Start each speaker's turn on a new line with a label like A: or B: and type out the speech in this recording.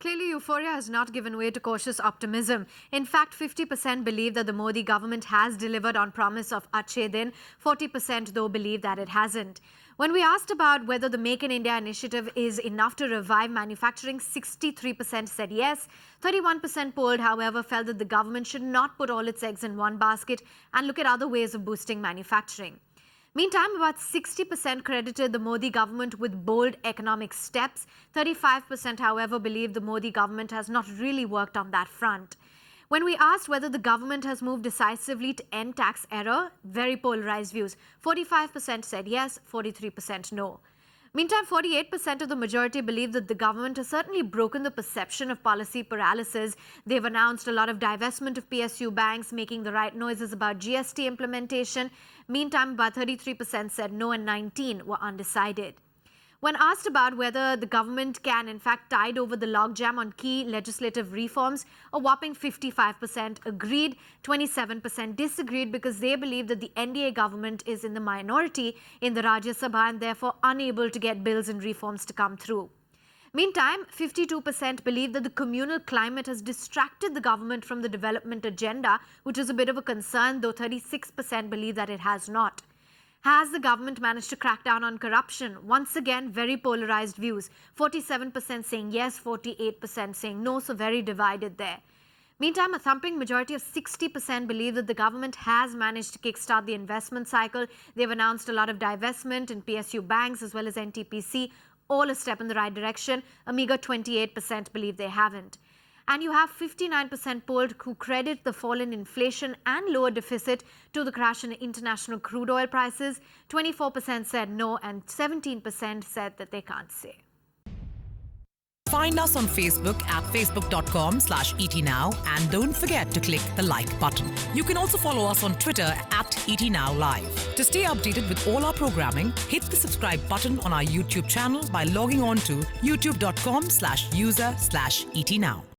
A: Clearly, euphoria has not given way to cautious optimism. In fact, 50% believe that the Modi government has delivered on promise of Achhe Din. 40% though believe that it hasn't. When we asked about whether the Make in India initiative is enough to revive manufacturing, 63% said yes. 31% polled, however, felt that the government should not put all its eggs in one basket and look at other ways of boosting manufacturing. Meantime, about 60% credited the Modi government with bold economic steps. 35%, however, believe the Modi government has not really worked on that front. When we asked whether the government has moved decisively to end tax error, very polarized views. 45% said yes, 43% no. Meantime, 48% of the majority believe that the government has certainly broken the perception of policy paralysis. They've announced a lot of divestment of PSU banks, making the right noises about GST implementation. Meantime, about 33% said no and 19% were undecided. When asked about whether the government can in fact tide over the logjam on key legislative reforms, a whopping 55% agreed, 27% disagreed because they believe that the NDA government is in the minority in the Rajya Sabha and therefore unable to get bills and reforms to come through. Meantime, 52% believe that the communal climate has distracted the government from the development agenda, which is a bit of a concern, though 36% believe that it has not. Has the government managed to crack down on corruption? Once again, very polarized views. 47% saying yes, 48% saying no, so very divided there. Meantime, a thumping majority of 60% believe that the government has managed to kickstart the investment cycle. They've announced a lot of divestment in PSU banks as well as NTPC, all a step in the right direction. A meager 28% believe they haven't. And you have 59% polled who credit the fall in inflation and lower deficit to the crash in international crude oil prices. 24% said no and 17% said that they can't say.
B: Find us on Facebook at facebook.com/ETNow and don't forget to click the like button. You can also follow us on Twitter at ETNowLive. To stay updated with all our programming, hit the subscribe button on our YouTube channel by logging on to youtube.com/user/ETNow.